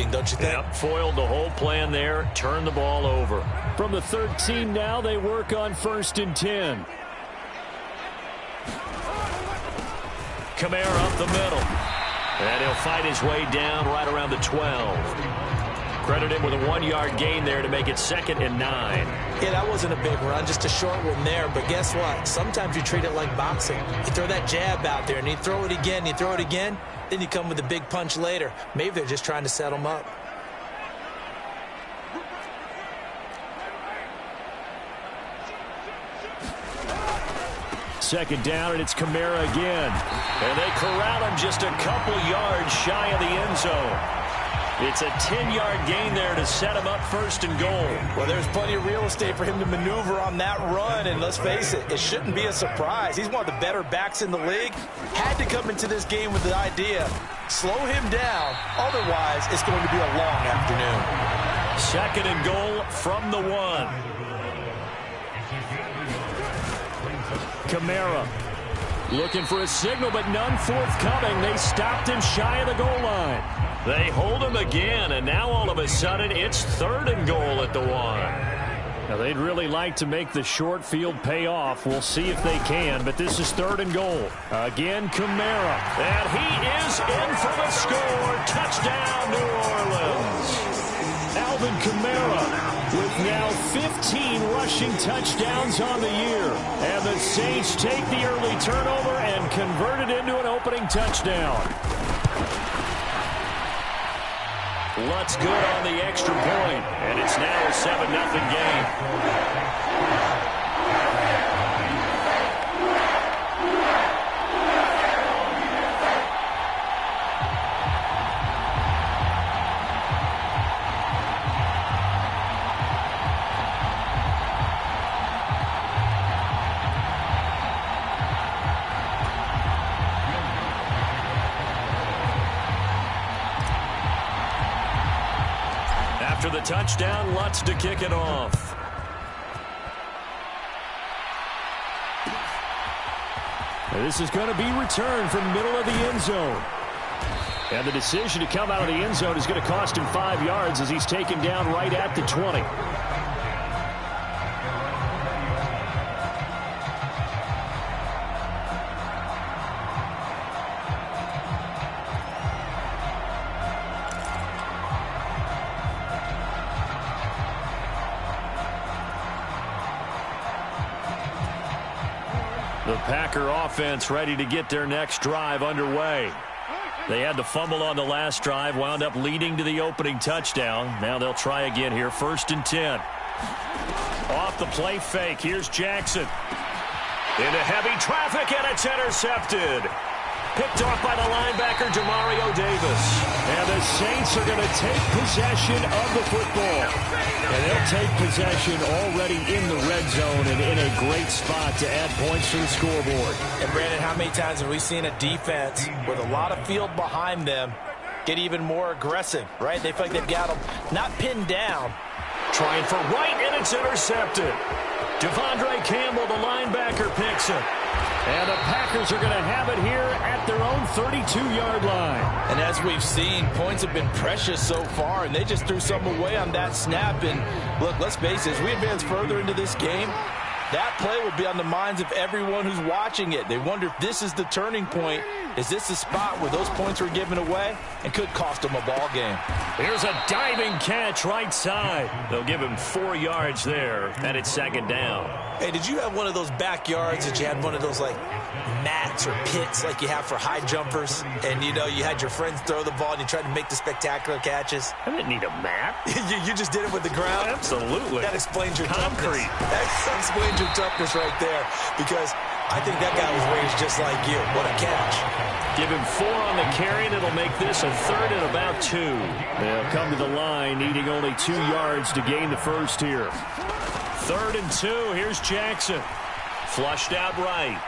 game, don't you think? Yep, foiled the whole plan there, turned the ball over. From the 13 now, they work on 1st and 10. Kamara up the middle. And he'll fight his way down right around the 12. Credit him with a 1-yard gain there to make it 2nd and 9. Yeah, that wasn't a big run, just a short one there. But guess what? Sometimes you treat it like boxing. You throw that jab out there, and you throw it again, you throw it again, then you come with a big punch later. Maybe they're just trying to set him up. Second down, and it's Kamara again. And they corral him just a couple yards shy of the end zone. It's a 10-yard gain there to set him up 1st and goal. Well, there's plenty of real estate for him to maneuver on that run, and let's face it, it shouldn't be a surprise. He's one of the better backs in the league. Had to come into this game with the idea, slow him down, otherwise it's going to be a long afternoon. 2nd and goal from the 1. Kamara looking for a signal, but none forthcoming. They stopped him shy of the goal line. They hold him again, and now all of a sudden it's 3rd and goal at the 1. Now, they'd really like to make the short field pay off. We'll see if they can, but this is 3rd and goal. Again, Kamara. And he is in for the score. Touchdown, New Orleans. Alvin Kamara with now 15 rushing touchdowns on the year. And the Saints take the early turnover and convert it into an opening touchdown. Lutz good on the extra point, and it's now a 7-0 game. After the touchdown, Lutz to kick it off. This is going to be returned from middle of the end zone. And the decision to come out of the end zone is going to cost him 5 yards as he's taken down right at the 20. The Packer offense ready to get their next drive underway. They had the fumble on the last drive, wound up leading to the opening touchdown. Now they'll try again here, 1st and 10. Off the play fake, here's Jackson. Into heavy traffic, and it's intercepted. Picked off by the linebacker, Demario Davis. And the Saints are going to take possession of the football. And they'll take possession already in the red zone and in a great spot to add points to the scoreboard. And, Brandon, how many times have we seen a defense with a lot of field behind them get even more aggressive, right? They feel like they've got them not pinned down. Trying for right, and it's intercepted. Devondre Campbell, the linebacker, picks it. And the Packers are going to have it here at their own 32-yard line. And as we've seen, points have been precious so far, and they just threw some away on that snap. And look, let's face it, as we advance further into this game, that play will be on the minds of everyone who's watching it. They wonder if this is the turning point. Is this the spot where those points were given away and could cost them a ball game? Here's a diving catch right side. They'll give him 4 yards there, and it's 2nd down. Hey, did you have one of those backyards that you had one of those, like, mats or pits like you have for high jumpers? And, you know, you had your friends throw the ball and you tried to make the spectacular catches? I didn't need a mat. you just did it with the ground? Absolutely. That explains your concrete. Toughness. That explains your toughness right there, because I think that guy was raised just like you. What a catch. Give him 4 on the carry, and it'll make this a 3rd and about 2. They'll come to the line, needing only 2 yards to gain the first here. 3rd and 2. Here's Jackson. Flushed out right.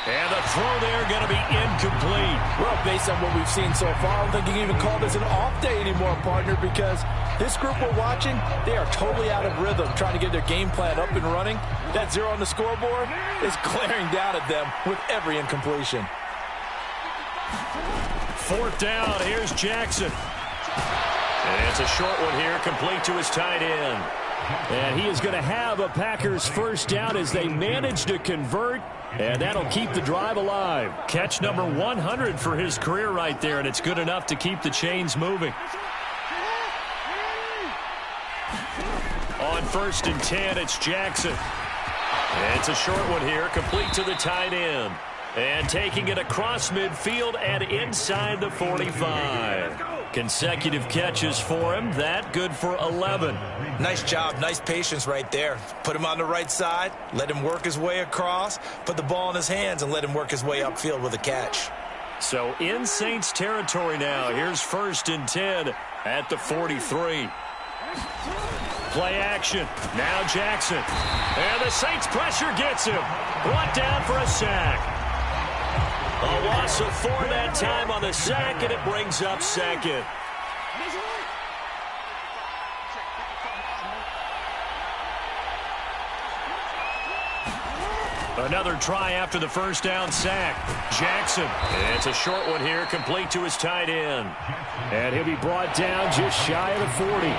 And the throw there going to be incomplete. Well, based on what we've seen so far, I don't think you can even call this an off day anymore, partner, because this group we're watching, they are totally out of rhythm, trying to get their game plan up and running. That 0 on the scoreboard is glaring down at them with every incompletion. 4th down. Here's Jackson. And it's a short one here, complete to his tight end. And he is going to have a Packers first down as they manage to convert, and that'll keep the drive alive. Catch number 100 for his career right there, and it's good enough to keep the chains moving. On 1st and 10, it's Jackson. And it's a short one here, complete to the tight end. And taking it across midfield and inside the 45. Consecutive catches for him. That good for 11. Nice job. Nice patience right there. Put him on the right side. Let him work his way across. Put the ball in his hands and let him work his way upfield with a catch. So in Saints territory now. Here's 1st and 10 at the 43. Play action. Now Jackson. And the Saints pressure gets him. Brought down for a sack. A loss of 4 that time on the sack, and it brings up 2nd. Another try after the first down sack. Jackson. And it's a short one here, complete to his tight end. And he'll be brought down just shy of the 40.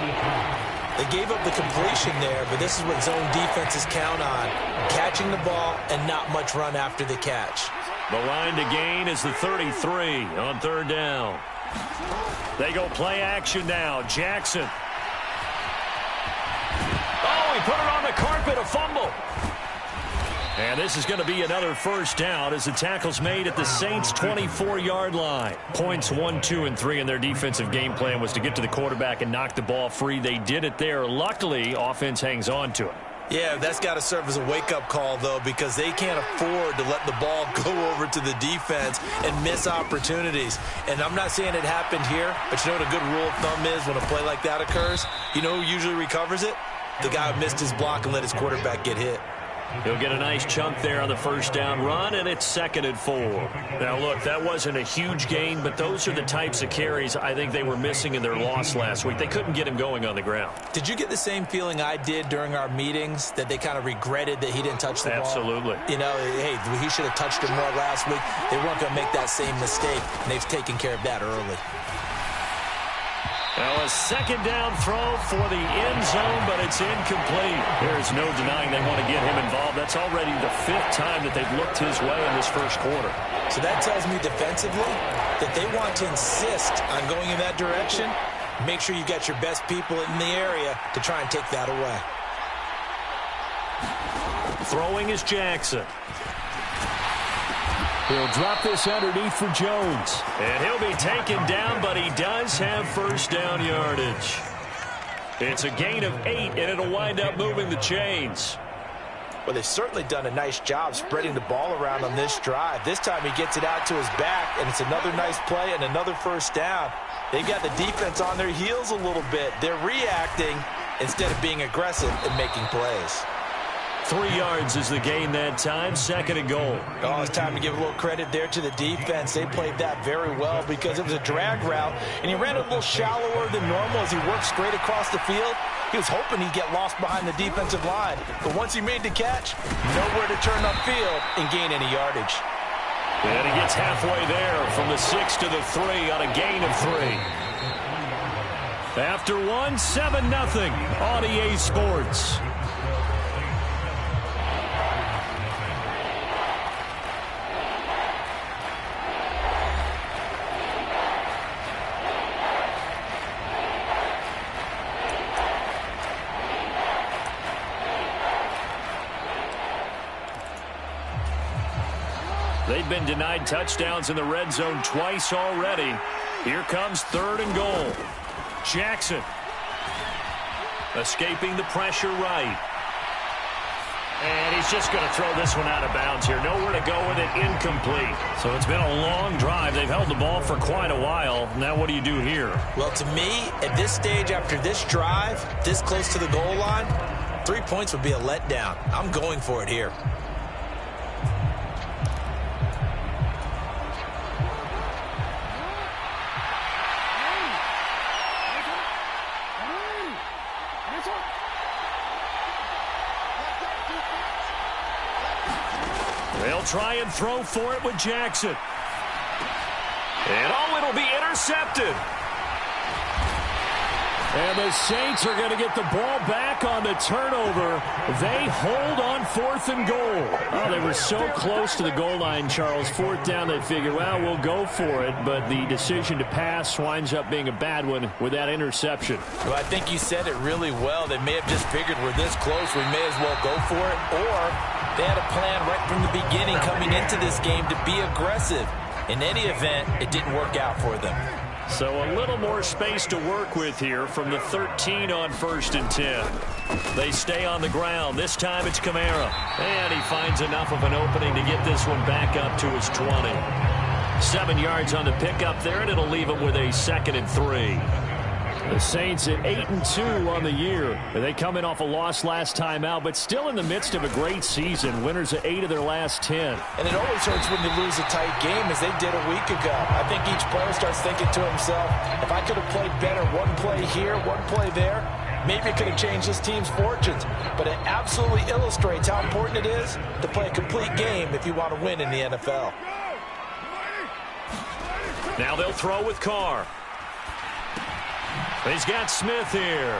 They gave up the completion there, but this is what zone defenses count on. Catching the ball and not much run after the catch. The line to gain is the 33 on 3rd down. They go play action now. Jackson. Oh, he put it on the carpet, a fumble. And this is going to be another first down as the tackle's made at the Saints' 24-yard line. Points 1, 2, and 3 in their defensive game plan was to get to the quarterback and knock the ball free. They did it there. Luckily, offense hangs on to it. Yeah, that's got to serve as a wake-up call, though, because they can't afford to let the ball go over to the defense and miss opportunities. And I'm not saying it happened here, but you know what a good rule of thumb is when a play like that occurs? You know who usually recovers it? The guy who missed his block and let his quarterback get hit. He'll get a nice chunk there on the first down run, and it's 2nd and 4. Now, look, that wasn't a huge gain, but those are the types of carries I think they were missing in their loss last week. They couldn't get him going on the ground. Did you get the same feeling I did during our meetings, that they kind of regretted that he didn't touch the ball? Absolutely. You know, hey, he should have touched it more last week. They weren't going to make that same mistake, and they've taken care of that early. Now a 2nd down throw for the end zone, but it's incomplete. There's no denying they want to get him involved. That's already the 5th time that they've looked his way in this first quarter. So that tells me defensively that they want to insist on going in that direction. Make sure you got your best people in the area to try and take that away. Throwing is Jackson. He'll drop this underneath for Jones. And he'll be taken down, but he does have first down yardage. It's a gain of 8, and it'll wind up moving the chains. Well, they've certainly done a nice job spreading the ball around on this drive. This time he gets it out to his back, and it's another nice play and another first down. They've got the defense on their heels a little bit. They're reacting instead of being aggressive and making plays. 3 yards is the gain that time, 2nd and goal. Oh, it's time to give a little credit there to the defense. They played that very well because it was a drag route, and he ran a little shallower than normal as he worked straight across the field. He was hoping he'd get lost behind the defensive line, but once he made the catch, nowhere to turn upfield and gain any yardage. And he gets halfway there from the 6 to the 3 on a gain of 3. After 1, 7-0 on EA Sports. They've been denied touchdowns in the red zone twice already. Here comes 3rd and goal. Jackson escaping the pressure right. And he's just going to throw this one out of bounds here. Nowhere to go with it, incomplete. So it's been a long drive. They've held the ball for quite a while. Now what do you do here? Well, to me, at this stage after this drive, this close to the goal line, 3 points would be a letdown. I'm going for it here. They'll try and throw for it with Jackson. And oh, it'll be intercepted. And the Saints are going to get the ball back on the turnover. They hold on 4th and goal. Oh, they were so close to the goal line, Charles. 4th down, they figure, well, we'll go for it. But the decision to pass winds up being a bad one with that interception. Well, I think you said it really well. They may have just figured we're this close, we may as well go for it. Or they had a plan right from the beginning coming into this game to be aggressive. In any event, it didn't work out for them. So a little more space to work with here from the 13 on 1st and 10. They stay on the ground. This time it's Kamara. And he finds enough of an opening to get this one back up to his 20. 7 yards on the pickup there, and it'll leave him with a 2nd and 3. The Saints at 8-2 on the year. They come in off a loss last time out, but still in the midst of a great season. Winners of 8 of their last 10. And it always hurts when you lose a tight game, as they did a week ago. I think each player starts thinking to himself, if I could have played better one play here, one play there, maybe it could have changed this team's fortunes. But it absolutely illustrates how important it is to play a complete game if you want to win in the NFL. Now they'll throw with Carr. He's got Smith here.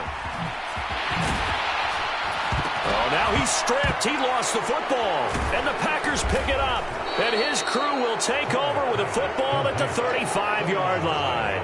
Oh, now he's stripped. He lost the football. And the Packers pick it up. And his crew will take over with a football at the 35-yard line.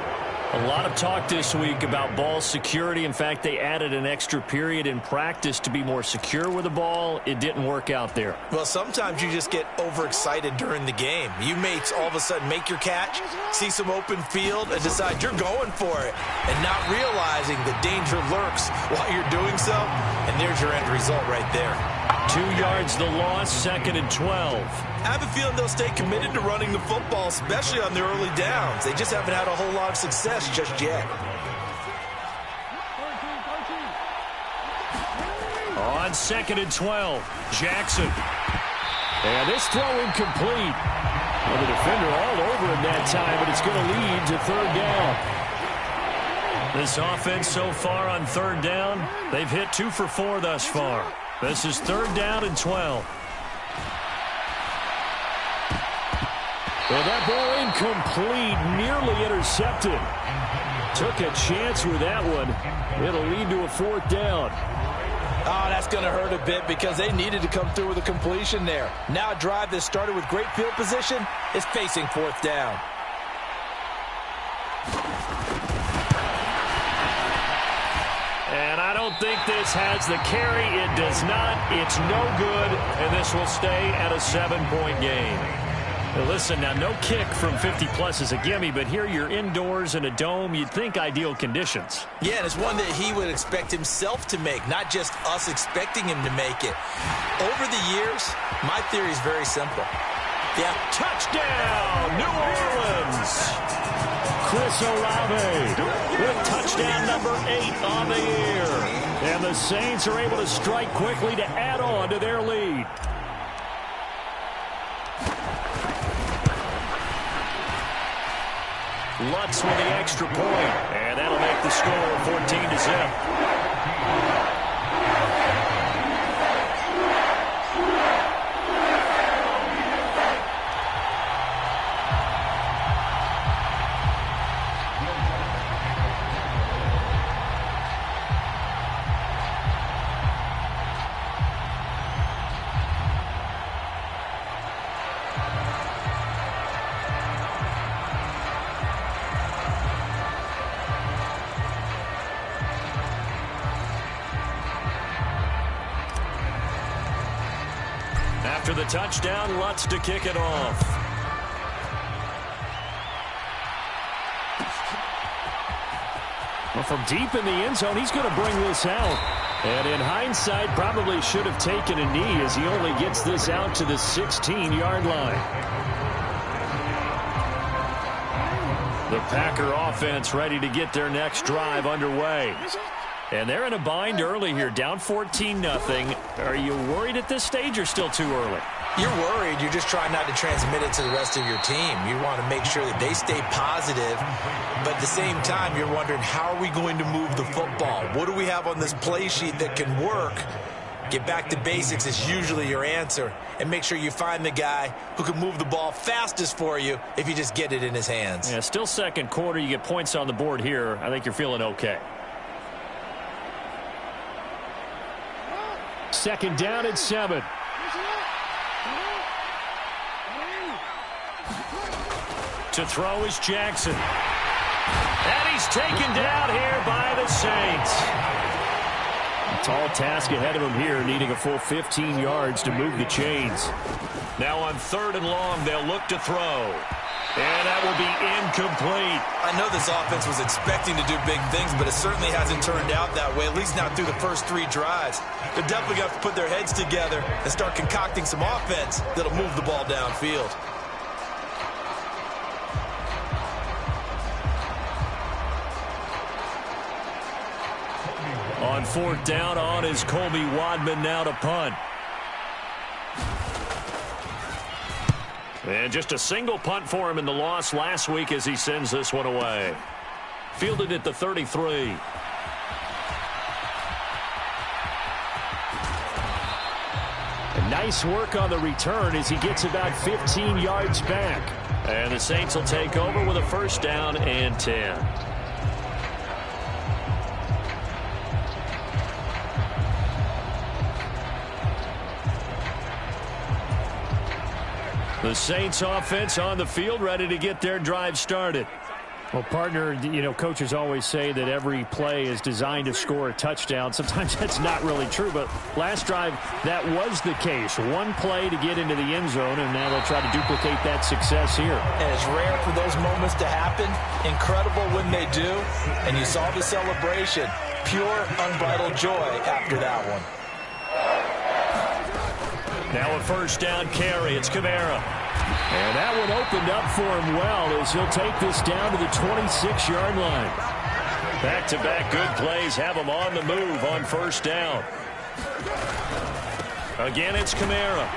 A lot of talk this week about ball security. In fact, they added an extra period in practice to be more secure with the ball. It didn't work out there. Well, sometimes you just get overexcited during the game. You may all of a sudden make your catch, see some open field, and decide you're going for it, and not realizing the danger lurks while you're doing so, and there's your end result right there. 2 yards the loss, 2nd and 12. I have a feeling they'll stay committed to running the football, especially on their early downs. They just haven't had a whole lot of success just yet. On 2nd and 12, Jackson. And this throw incomplete. Well, the defender all over him that time, but it's going to lead to 3rd down. This offense so far on 3rd down, they've hit 2 for 4 thus far. This is 3rd down and 12. Well, that ball incomplete, nearly intercepted. Took a chance with that one. It'll lead to a 4th down. Oh, that's going to hurt a bit because they needed to come through with a completion there. Now a drive that started with great field position is facing 4th down. And I don't think this has the carry. It does not. It's no good, and this will stay at a 7-point game. Now listen, now no kick from 50-plus is a gimme, but here you're indoors in a dome. You'd think ideal conditions. Yeah, and it's one that he would expect himself to make, not just us expecting him to make it. Over the years, my theory is very simple. Yeah, touchdown, New Orleans! Chris Olave with touchdown number 8 on the year. And the Saints are able to strike quickly to add on to their lead. Lutz with the extra point, and that'll make the score 14-0. After the touchdown, Lutz to kick it off. Well, from deep in the end zone, he's going to bring this out. And in hindsight, probably should have taken a knee as he only gets this out to the 16-yard line. The Packer offense ready to get their next drive underway. And they're in a bind early here, down 14-0. Are you worried at this stage or still too early? You're worried. You're just trying not to transmit it to the rest of your team. You want to make sure that they stay positive, but at the same time, you're wondering, how are we going to move the football? What do we have on this play sheet that can work? Get back to basics is usually your answer, and make sure you find the guy who can move the ball fastest for you if you just get it in his hands. Yeah, still second quarter. You get points on the board here. I think you're feeling okay. Second down and 7. To throw is Jackson. And he's taken down here by the Saints. A tall task ahead of him here, needing a full 15 yards to move the chains. Now on 3rd and long, they'll look to throw. And that will be incomplete. I know this offense was expecting to do big things, but it certainly hasn't turned out that way, at least not through the first 3 drives. They're definitely going to have to put their heads together and start concocting some offense that'll move the ball downfield. On 4th down, on is Colby Wadman now to punt. And just a single punt for him in the loss last week as he sends this one away. Fielded at the 33. And nice work on the return as he gets about 15 yards back. And the Saints will take over with a 1st down and 10. The Saints offense on the field, ready to get their drive started. Well, partner, you know, coaches always say that every play is designed to score a touchdown. Sometimes that's not really true, but last drive, that was the case. One play to get into the end zone, and now they'll try to duplicate that success here. And it's rare for those moments to happen. Incredible when they do. And you saw the celebration. Pure, unbridled joy after that one. Now a 1st down carry. It's Kamara. And that one opened up for him well as he'll take this down to the 26-yard line. Back-to-back good plays have him on the move on 1st down. Again, it's Kamara.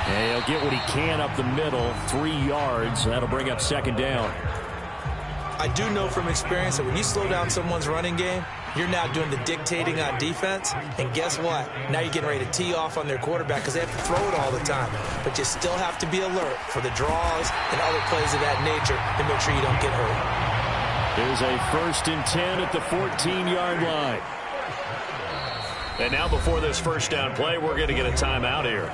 And he'll get what he can up the middle, 3 yards. That'll bring up 2nd down. I do know from experience that when you slow down someone's running game, you're now doing the dictating on defense. And guess what? Now you're getting ready to tee off on their quarterback because they have to throw it all the time. But you still have to be alert for the draws and other plays of that nature to make sure you don't get hurt. There's a 1st and 10 at the 14-yard line. And now before this 1st down play, we're going to get a timeout here.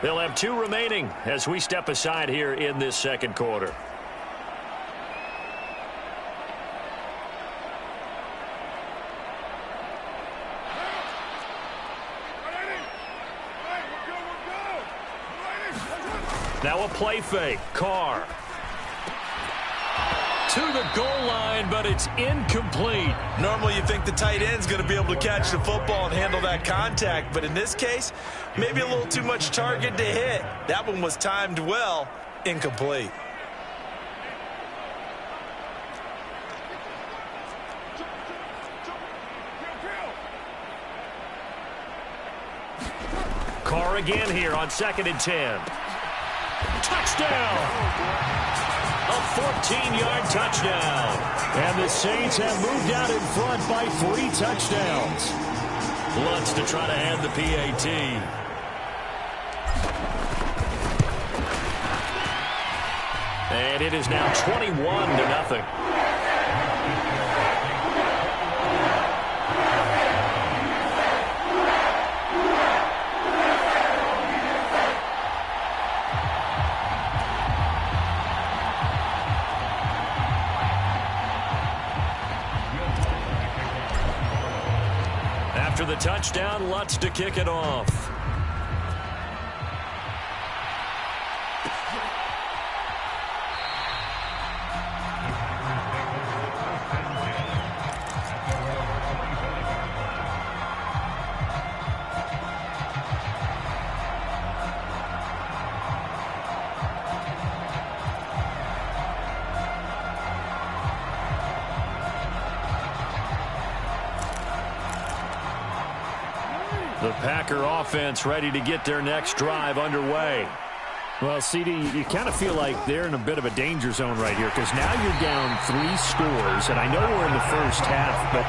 They'll have 2 remaining as we step aside here in this 2nd quarter. Now a play fake. Carr. To the goal line, but it's incomplete. Normally you think the tight end's going to be able to catch the football and handle that contact. But in this case, maybe a little too much target to hit. That one was timed well. Incomplete. Carr again here on 2nd and 10. Touchdown! A 14-yard touchdown. And the Saints have moved out in front by 3 touchdowns. Lutz to try to hand the PAT. And it is now 21-0. After the touchdown, Lutz to kick it off. The Packer offense ready to get their next drive underway. Well, CD, you kind of feel like they're in a bit of a danger zone right here because now you're down 3 scores, and I know we're in the first half, but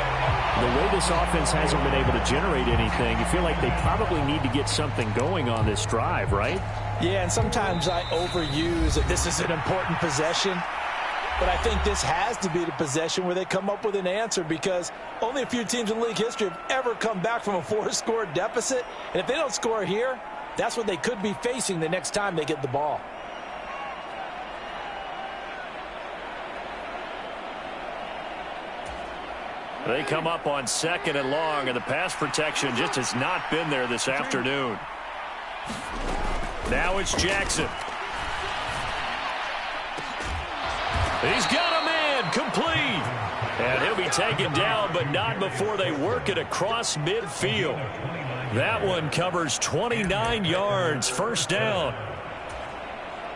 the way this offense hasn't been able to generate anything, you feel like they probably need to get something going on this drive, right? Yeah, and sometimes I overuse that this is an important possession, but I think this has to be the possession where they come up with an answer because only a few teams in league history have ever come back from a 4-score deficit, and if they don't score here, that's what they could be facing the next time they get the ball. They come up on 2nd and long, and the pass protection just has not been there this afternoon. Now it's Jackson. He's got a man, complete. And he'll be taken down, but not before they work it across midfield. That one covers 29 yards, first down.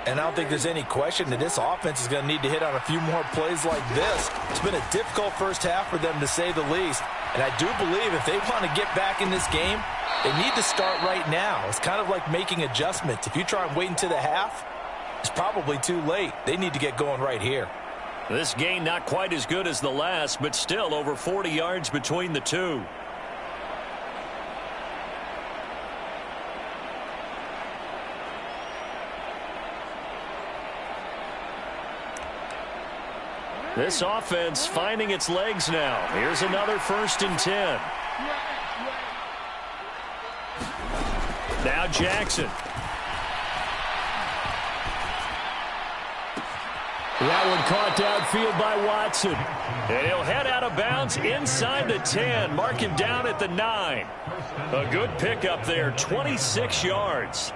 And I don't think there's any question that this offense is going to need to hit on a few more plays like this. It's been a difficult first half for them, to say the least. And I do believe if they want to get back in this game, they need to start right now. It's kind of like making adjustments. If you try and wait until the half, it's probably too late. They need to get going right here. This game not quite as good as the last, but still over 40 yards between the two. This offense finding its legs now. Here's another 1st and 10. Now Jackson. That one caught downfield by Watson. And he'll head out of bounds inside the 10. Mark him down at the 9. A good pickup there, 26 yards.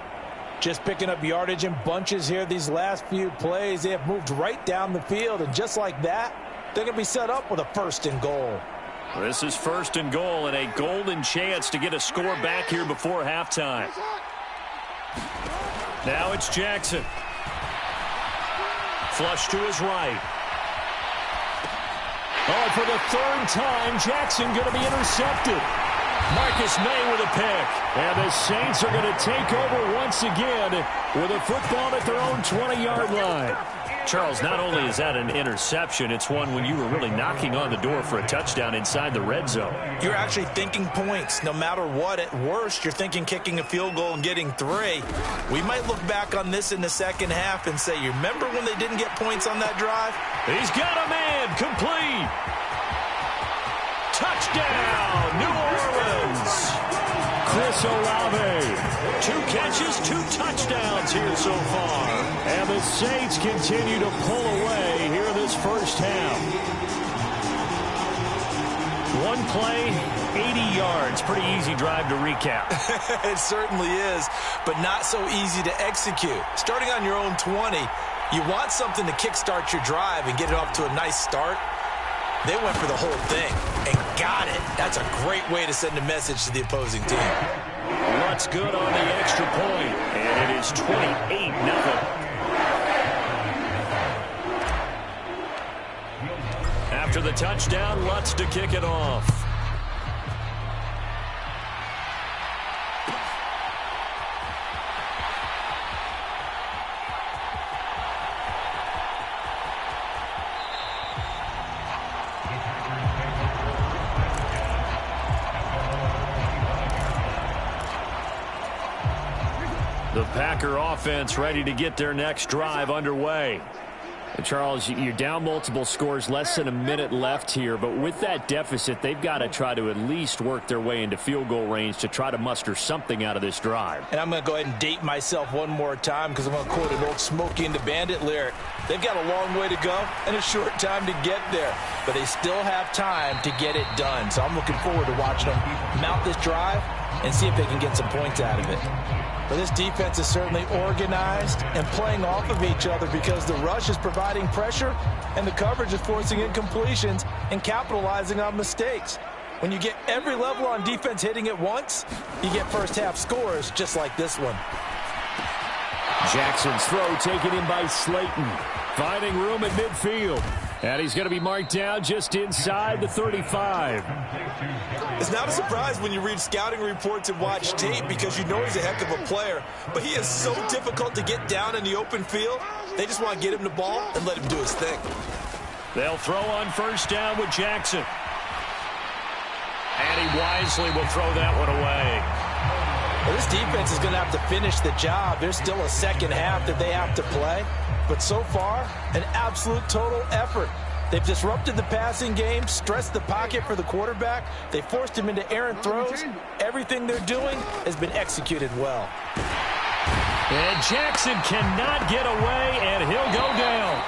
Just picking up yardage in bunches here these last few plays. They have moved right down the field, and just like that, they're going to be set up with a 1st and goal. This is 1st and goal and a golden chance to get a score back here before halftime. Now it's Jackson. Flush to his right. Oh, for the 3rd time, Jackson going to be intercepted. Marcus May with a pick. And the Saints are going to take over once again with a football at their own 20-yard line. Charles, not only is that an interception, it's one when you were really knocking on the door for a touchdown inside the red zone. You're actually thinking points. No matter what, at worst, you're thinking kicking a field goal and getting 3. We might look back on this in the second half and say, you remember when they didn't get points on that drive? He's got a man, complete. Touchdown, New Orleans. Chris Olave. 2 catches, 2 touchdowns here so far. And the Saints continue to pull away here in this first half. 1 play, 80 yards. Pretty easy drive to recap. It certainly is, but not so easy to execute. Starting on your own 20, you want something to kickstart your drive and get it off to a nice start. They went for the whole thing and got it. That's a great way to send a message to the opposing team. Lutz good on the extra point, and it is 28-0. After the touchdown, Lutz to kick it off. The Packer offense ready to get their next drive underway. Charles, you're down multiple scores, less than a minute left here, but with that deficit, they've got to try to at least work their way into field goal range to try to muster something out of this drive. And I'm going to go ahead and date myself one more time because I'm going to quote an old Smokey and the Bandit lyric. They've got a long way to go and a short time to get there, but they still have time to get it done. So I'm looking forward to watching them mount this drive and see if they can get some points out of it. But this defense is certainly organized and playing off of each other because the rush is providing pressure and the coverage is forcing incompletions and capitalizing on mistakes. When you get every level on defense hitting at once, you get first half scores just like this one. Jackson's throw taken in by Slayton, finding room at midfield. And he's going to be marked down just inside the 35. It's not a surprise when you read scouting reports and watch tape because you know he's a heck of a player. But he is so difficult to get down in the open field. They just want to get him the ball and let him do his thing. They'll throw on first down with Jackson. And he wisely will throw that one away. Well, this defense is going to have to finish the job. There's still a second half that they have to play. But so far, an absolute total effort. They've disrupted the passing game, stressed the pocket for the quarterback. They forced him into errant throws. Everything they're doing has been executed well. And Jackson cannot get away, and he'll go down.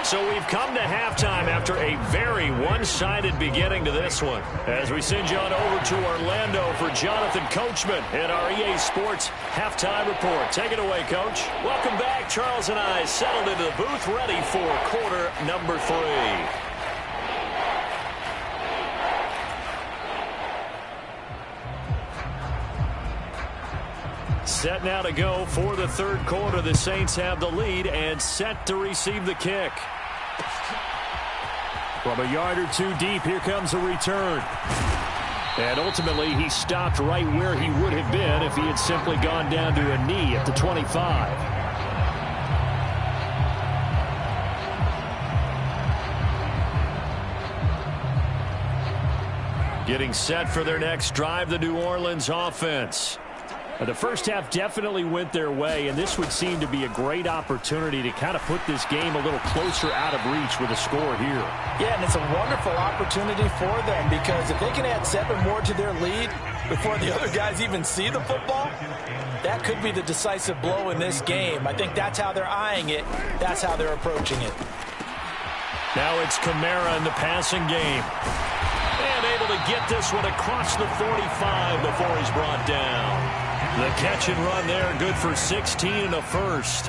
So we've come to halftime after a very one-sided beginning to this one. As we send you on over to Orlando for Jonathan Coachman in our EA Sports Halftime Report. Take it away, Coach. Welcome back. Charles and I settled into the booth, ready for quarter number 3. Set now to go for the third quarter. The Saints have the lead and set to receive the kick. From a yard or two deep, here comes a return. And ultimately, he stopped right where he would have been if he had simply gone down to a knee at the 25. Getting set for their next drive, the New Orleans offense. The first half definitely went their way, and this would seem to be a great opportunity to kind of put this game a little closer out of reach with a score here. Yeah, and it's a wonderful opportunity for them because if they can add 7 more to their lead before the other guys even see the football, that could be the decisive blow in this game. I think that's how they're eyeing it. That's how they're approaching it. Now it's Kamara in the passing game. And able to get this one across the 45 before he's brought down. The catch and run there, good for 16 and a first.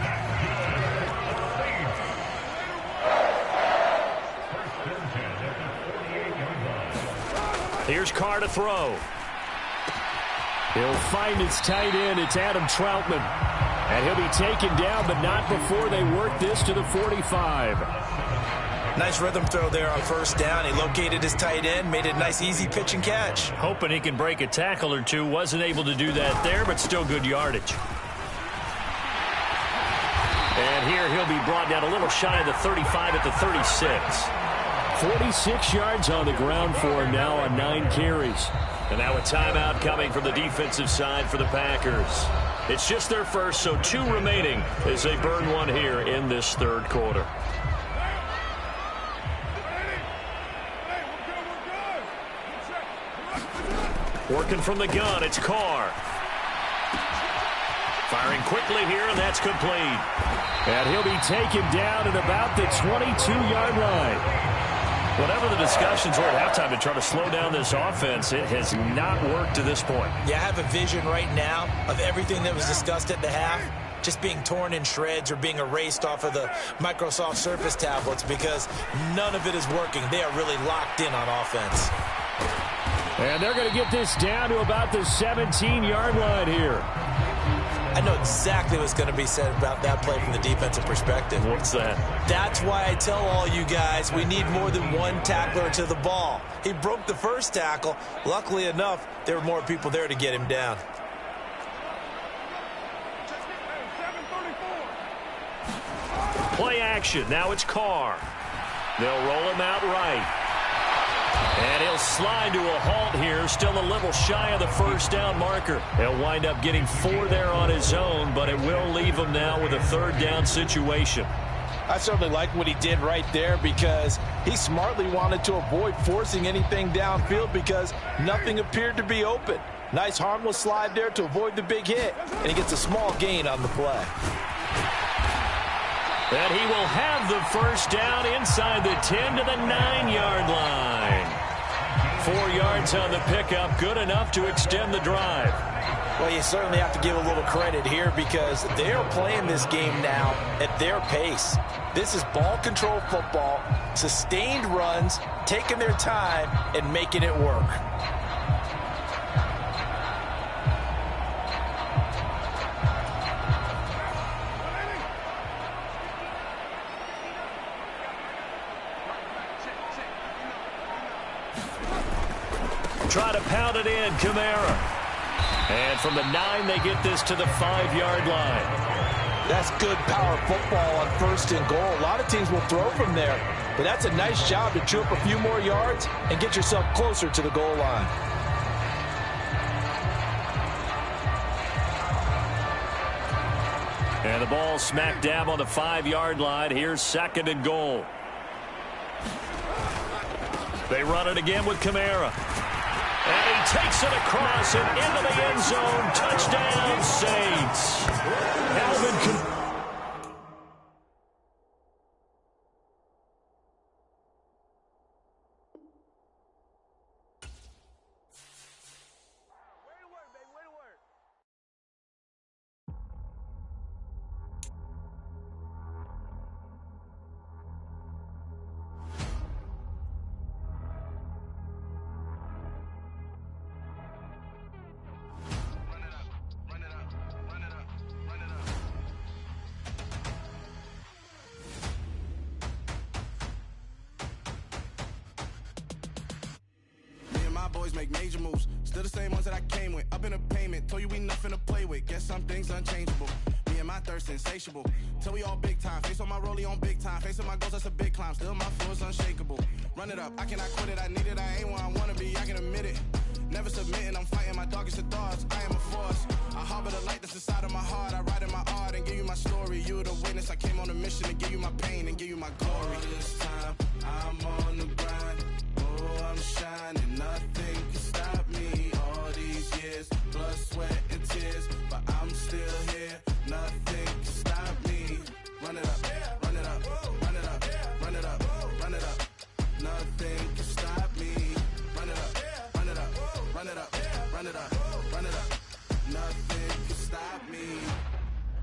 Here's Carr to throw. He'll find his tight end. It's Adam Troutman. And he'll be taken down, but not before they work this to the 45. Nice rhythm throw there on first down. He located his tight end, made it a nice easy pitch and catch. Hoping he can break a tackle or two. Wasn't able to do that there, but still good yardage. And here he'll be brought down a little shy of the 35 at the 36. 46 yards on the ground for him now on 9 carries. And now a timeout coming from the defensive side for the Packers. It's just their first, so 2 remaining as they burn one here in this third quarter. Working from the gun, it's Carr. Firing quickly here, and that's complete. And he'll be taken down at about the 22-yard line. Whatever the discussions were at halftime to try to slow down this offense, it has not worked to this point. Yeah, I have a vision right now of everything that was discussed at the half just being torn in shreds or being erased off of the Microsoft Surface tablets because none of it is working. They are really locked in on offense. And they're going to get this down to about the 17-yard line here. I know exactly what's going to be said about that play from the defensive perspective. What's that? That's why I tell all you guys we need more than one tackler to the ball. He broke the first tackle. Luckily enough, there were more people there to get him down. Play action. Now it's Carr. They'll roll him out right. And he'll slide to a halt here, still a little shy of the first down marker. He'll wind up getting 4 there on his own, but it will leave him now with a third down situation. I certainly like what he did right there because he smartly wanted to avoid forcing anything downfield because nothing appeared to be open. Nice harmless slide there to avoid the big hit, and he gets a small gain on the play. And he will have the first down inside the 10 to the 9-yard line. 4 yards on the pickup, good enough to extend the drive. Well, you certainly have to give a little credit here because they are playing this game now at their pace. This is ball control football, sustained runs, taking their time and making it work. Try to pound it in, Kamara. And from the 9, they get this to the 5-yard line. That's good power football on 1st and goal. A lot of teams will throw from there, but that's a nice job to chew up a few more yards and get yourself closer to the goal line. And the ball smack dab on the 5-yard line. Here's 2nd and goal. They run it again with Kamara. And he takes it across and into the end zone. Touchdown, Saints. Alvin boys make major moves. Still the same ones that I came with. Up in a payment. Told you we nothing to play with. Guess some things unchangeable. Me and my thirst insatiable. Till we all big time. Face on my rollie on big time. Facing my goals, that's a big climb. Still my floor's unshakable. Run it up. I cannot quit it. I need it. I ain't where I wanna be. I can admit it. Never submitting. I'm fighting my darkest of thoughts. I am a force. I harbor the light that's inside of my heart. I write in my art and give you my story. You the witness. I came on a mission to give you my pain and give you my glory. All this time, I'm on the grind. Oh, I'm shining. Nothing can stop me. All these years, blood, sweat, and tears. But I'm still here. Nothing can stop me. Run it up, run it up, run it up, run it up, run it up. Nothing can stop me. Run it up, run it up, run it up, run it up, run it up. Nothing can stop me.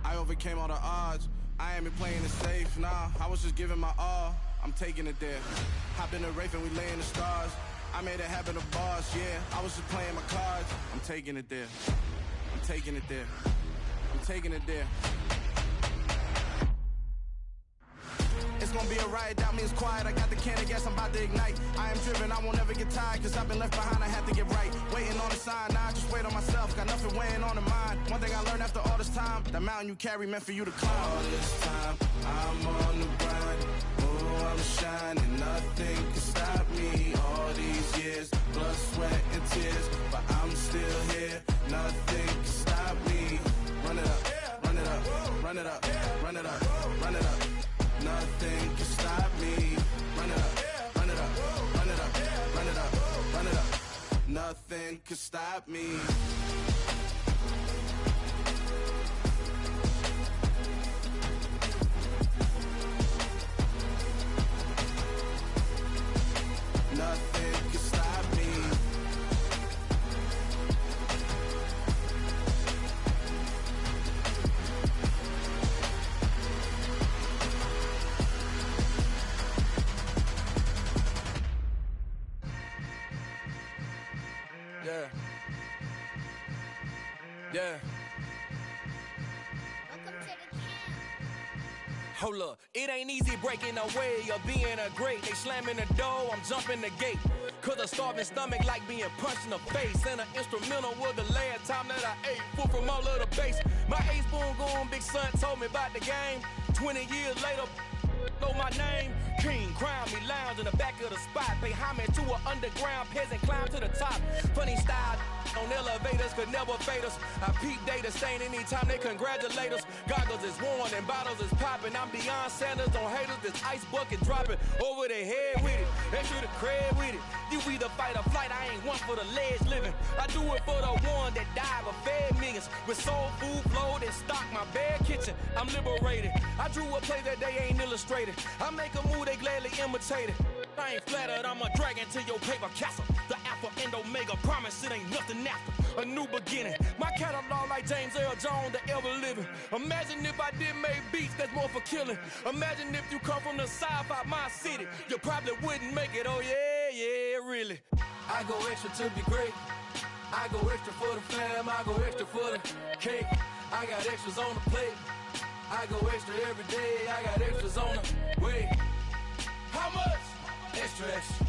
I overcame all the odds. I ain't been playing it safe, nah. I was just giving my all. I'm taking it there. Hop in the Wraith and we lay in the stars. I made it happen to boss, yeah. I was just playing my cards. I'm taking it there. I'm taking it there. I'm taking it there. It's gonna be a riot, doubt me it's quiet. I got the can of gas, I'm about to ignite. I am driven, I won't ever get tired. Cause I've been left behind, I have to get right. Waiting on the sign, now I just wait on myself. Got nothing weighing on the mind. One thing I learned after all this time, the mountain you carry meant for you to climb. All this time, I'm on the grind. Oh, I'm shining, nothing can stop me. All these years, blood, sweat, and tears. But I'm still here, nothing can stop me. Run it up, run it up, run it up, run it up, run it up. Nothing can stop me. Run it up, run it up, run it up, run it up, run it up. Nothing can stop me. Nothing can stop me. Yeah. Yeah. Hold up, it ain't easy breaking away or being a great. They slamming the door, I'm jumping the gate. Cause a starving stomach like being punched in the face. And an instrumental was the last time that I ate. Full from all of the bass. My ace boom goon, big son told me about the game. 20 years later, know my name. King, crown me, lounge in the back of the spot. Pay homage to an underground peasant, climb to the top. Funny style on elevators could never fade us. I peep data stain anytime they congratulate us. Goggles is worn and bottles is popping. I'm beyond Sanders on haters, this ice bucket dropping over their head with it. Extra the cred with it. You either fight or flight, I ain't one for the ledge living. I do it for the one that died but fed millions. With soul food flowed and stocked my bare kitchen. I'm liberated. I drew a play that they ain't illustrated. I make a move, they gladly imitate it. I ain't flattered, I'm a dragon to your paper castle. The Alpha and Omega promise it ain't nothing after. A new beginning. My catalog like James Earl Jones, the ever living. Imagine if I did make beats that's more for killing. Imagine if you come from the south out my city. You probably wouldn't make it, oh yeah, yeah, really. I go extra to be great. I go extra for the fam, I go extra for the cake. I got extras on the plate. I go extra every day, I got extras on the way. How much? Extra, extra.